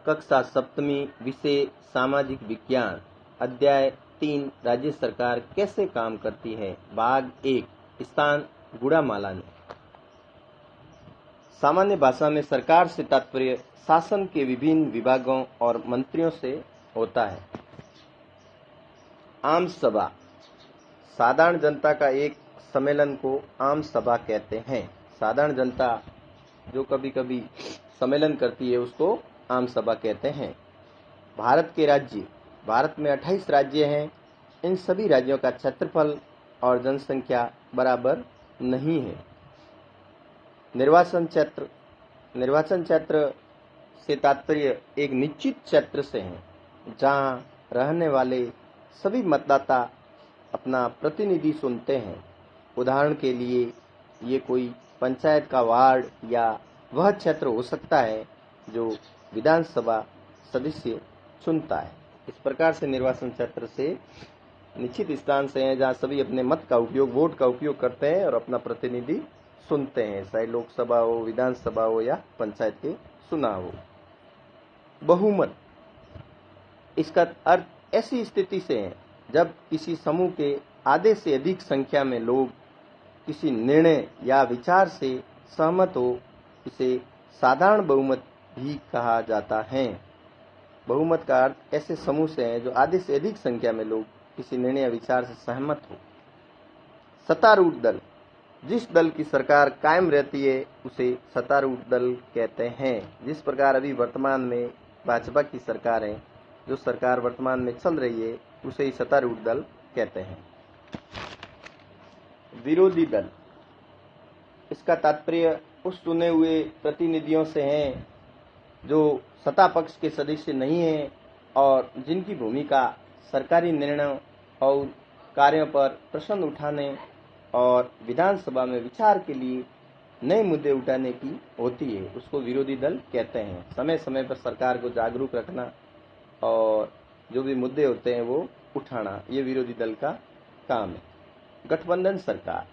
कक्षा सप्तमी, विषय सामाजिक विज्ञान, अध्याय 3 राज्य सरकार कैसे काम करती है, भाग 1, स्थान गुड़ामाला में। सामान्य भाषा में सरकार से तात्पर्य शासन के विभिन्न विभागों और मंत्रियों से होता है। आम सभा, साधारण जनता का एक सम्मेलन को आम सभा कहते हैं। साधारण जनता जो कभी कभी सम्मेलन करती है उसको आम सभा कहते हैं। भारत के राज्य, भारत में 28 राज्य हैं। इन सभी राज्यों का क्षेत्रफल और जनसंख्या बराबर नहीं है। निर्वाचन क्षेत्र, निर्वाचन क्षेत्र से तात्पर्य एक निश्चित क्षेत्र से है जहां रहने वाले सभी मतदाता अपना प्रतिनिधि चुनते हैं। उदाहरण के लिए ये कोई पंचायत का वार्ड या वह क्षेत्र हो सकता है जो विधानसभा सदस्य चुनता है। इस प्रकार से निर्वाचन क्षेत्र से निश्चित स्थान से है जहां सभी अपने मत का उपयोग, वोट का उपयोग करते हैं और अपना प्रतिनिधि सुनते हैं, चाहे लोकसभा हो, विधानसभा हो या पंचायत के चुनाव हो। बहुमत, इसका अर्थ ऐसी स्थिति से है जब किसी समूह के आधे से अधिक संख्या में लोग किसी निर्णय या विचार से सहमत हो। इसे साधारण बहुमत भी कहा जाता है। बहुमत का अर्थ ऐसे समूह से है जो आधे से अधिक संख्या में लोग किसी निर्णय या विचार से सहमत हो। सत्तारूढ़ दल, जिस दल की सरकार कायम रहती है उसे सत्तारूढ़ दल कहते हैं। जिस प्रकार अभी वर्तमान में भाजपा की सरकार है, जो सरकार वर्तमान में चल रही है उसे ही सत्तारूढ़ दल कहते हैं। विरोधी दल, इसका तात्पर्य उस चुने हुए प्रतिनिधियों से है जो सत्ता पक्ष के सदस्य नहीं हैं और जिनकी भूमिका सरकारी निर्णयों और कार्यों पर प्रश्न उठाने और विधानसभा में विचार के लिए नए मुद्दे उठाने की होती है, उसको विरोधी दल कहते हैं। समय समय पर सरकार को जागरूक रखना और जो भी मुद्दे होते हैं वो उठाना, ये विरोधी दल का काम है। गठबंधन सरकार,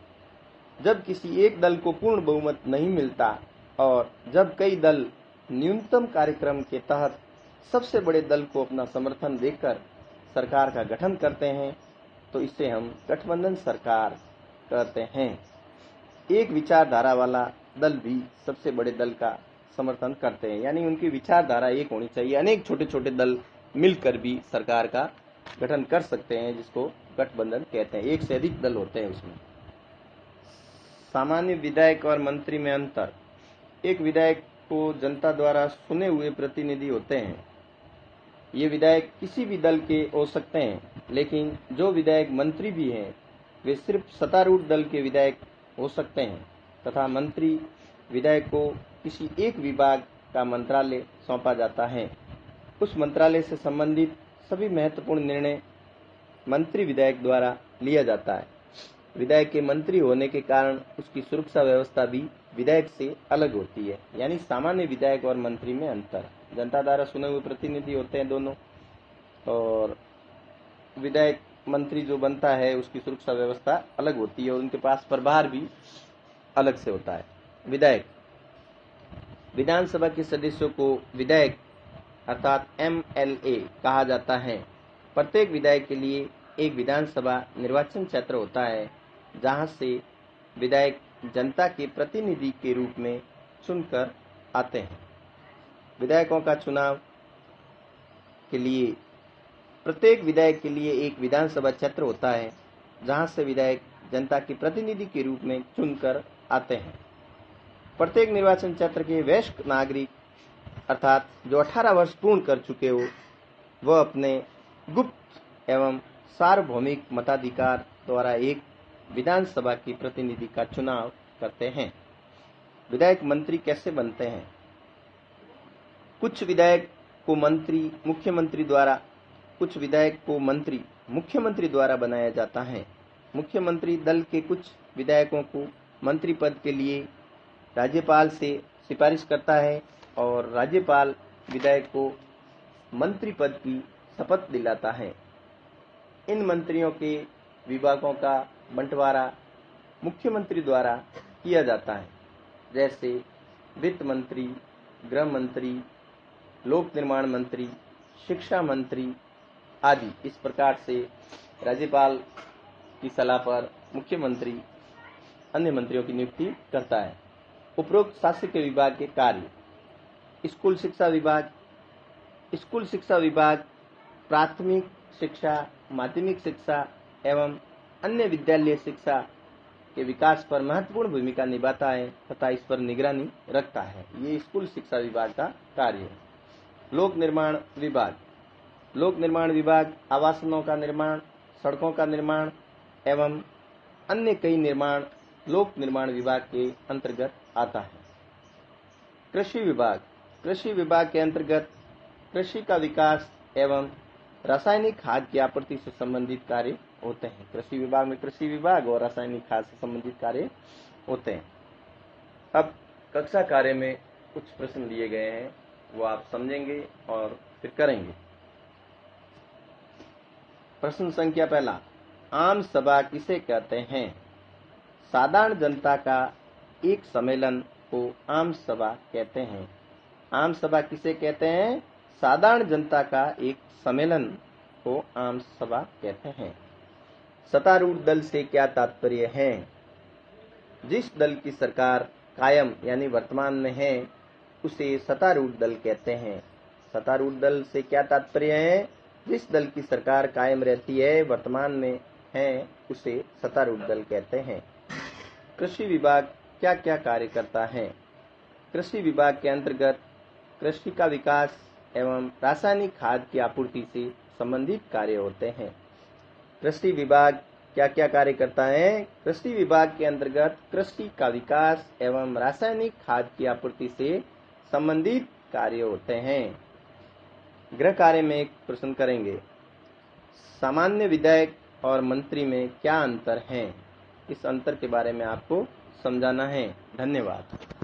जब किसी एक दल को पूर्ण बहुमत नहीं मिलता और जब कई दल न्यूनतम कार्यक्रम के तहत सबसे बड़े दल को अपना समर्थन देकर सरकार का गठन करते हैं तो इसे हम गठबंधन सरकार कहते हैं। एक विचारधारा वाला दल भी सबसे बड़े दल का समर्थन करते हैं, यानी उनकी विचारधारा एक होनी चाहिए। अनेक छोटे छोटे दल मिलकर भी सरकार का गठन कर सकते हैं, जिसको गठबंधन कहते हैं। एक से अधिक दल होते हैं उसमें। सामान्य विधायक और मंत्री में अंतर, एक विधायक को जनता द्वारा चुने हुए प्रतिनिधि होते हैं। ये विधायक किसी भी दल के हो सकते हैं, लेकिन जो विधायक मंत्री भी हैं वे सिर्फ सत्तारूढ़ दल के विधायक हो सकते हैं तथा मंत्री विधायक को किसी एक विभाग का मंत्रालय सौंपा जाता है। उस मंत्रालय से संबंधित सभी महत्वपूर्ण निर्णय मंत्री विधायक द्वारा लिया जाता है। विधायक के मंत्री होने के कारण उसकी सुरक्षा व्यवस्था भी विधायक से अलग होती है, यानी सामान्य विधायक और मंत्री में अंतर। जनता द्वारा चुने हुए प्रतिनिधि होते हैं दोनों, और विधायक मंत्री जो बनता है उसकी सुरक्षा व्यवस्था अलग होती है और उनके पास प्रभार भी अलग से होता है। विधायक, विधानसभा के सदस्यों को विधायक अर्थात MLA कहा जाता है। प्रत्येक विधायक के लिए एक विधानसभा निर्वाचन क्षेत्र होता है जहां से विधायक जनता के प्रतिनिधि के रूप में चुनकर आते हैं। विधायकों का चुनाव के लिए प्रत्येक विधायक के लिए एक विधानसभा क्षेत्र होता है जहां से विधायक जनता के प्रतिनिधि के रूप में चुनकर आते हैं। प्रत्येक निर्वाचन क्षेत्र के वयस्क नागरिक अर्थात जो 18 वर्ष पूर्ण कर चुके हो वह अपने गुप्त एवं सार्वभौमिक मताधिकार द्वारा एक विधानसभा के प्रतिनिधि का चुनाव करते हैं। विधायक मंत्री कैसे बनते हैं? कुछ विधायक को मंत्री मुख्यमंत्री द्वारा, कुछ विधायक को मंत्री मुख्यमंत्री द्वारा बनाया जाता है। मुख्यमंत्री दल के कुछ विधायकों को मंत्री पद के लिए राज्यपाल से सिफारिश करता है और राज्यपाल विधायक को मंत्री पद की शपथ दिलाता है। इन मंत्रियों के विभागों का बंटवारा मुख्यमंत्री द्वारा किया जाता है, जैसे वित्त मंत्री, गृह मंत्री, लोक निर्माण मंत्री, शिक्षा मंत्री आदि। इस प्रकार से राज्यपाल की सलाह पर मुख्यमंत्री अन्य मंत्रियों की नियुक्ति करता है। उपरोक्त शासकीय विभाग के कार्य। स्कूल शिक्षा विभाग। स्कूल शिक्षा विभाग प्राथमिक शिक्षा, माध्यमिक शिक्षा एवं अन्य विद्यालय शिक्षा के विकास पर महत्वपूर्ण भूमिका निभाता है तथा इस पर निगरानी रखता है। ये स्कूल शिक्षा विभाग का कार्य है। लोक निर्माण विभाग। लोक निर्माण विभाग आवासनों का निर्माण, सड़कों का निर्माण एवं अन्य कई निर्माण लोक निर्माण विभाग के अंतर्गत आता है। कृषि विभाग। कृषि विभाग के अंतर्गत कृषि का विकास एवं रासायनिक खाद की आपूर्ति से संबंधित कार्य होते हैं। कृषि विभाग में कृषि विभाग और रासायनिक खाद से संबंधित कार्य होते हैं। अब कक्षा कार्य में कुछ प्रश्न दिए गए हैं, वो आप समझेंगे और फिर करेंगे। प्रश्न संख्या पहला, आम सभा किसे कहते हैं? साधारण जनता का एक सम्मेलन को आम सभा कहते हैं। आम सभा किसे कहते हैं? साधारण जनता का एक सम्मेलन को आम सभा कहते हैं। सत्तारूढ़ दल से क्या तात्पर्य है? जिस दल की सरकार कायम यानी वर्तमान में है उसे सत्तारूढ़ दल कहते हैं। सत्तारूढ़ दल से क्या तात्पर्य है? जिस दल की सरकार कायम रहती है, वर्तमान में है, उसे सत्तारूढ़ दल कहते हैं। कृषि विभाग क्या क्या कार्य करता है? कृषि विभाग के अंतर्गत कृषि का विकास एवं रासायनिक खाद की आपूर्ति से संबंधित कार्य होते हैं। कृषि विभाग क्या क्या कार्य करता है? कृषि विभाग के अंतर्गत कृषि का विकास एवं रासायनिक खाद की आपूर्ति से संबंधित कार्य होते हैं। गृह कार्य में एक प्रश्न करेंगे। सामान्य विधायक और मंत्री में क्या अंतर है? इस अंतर के बारे में आपको समझाना है। धन्यवाद।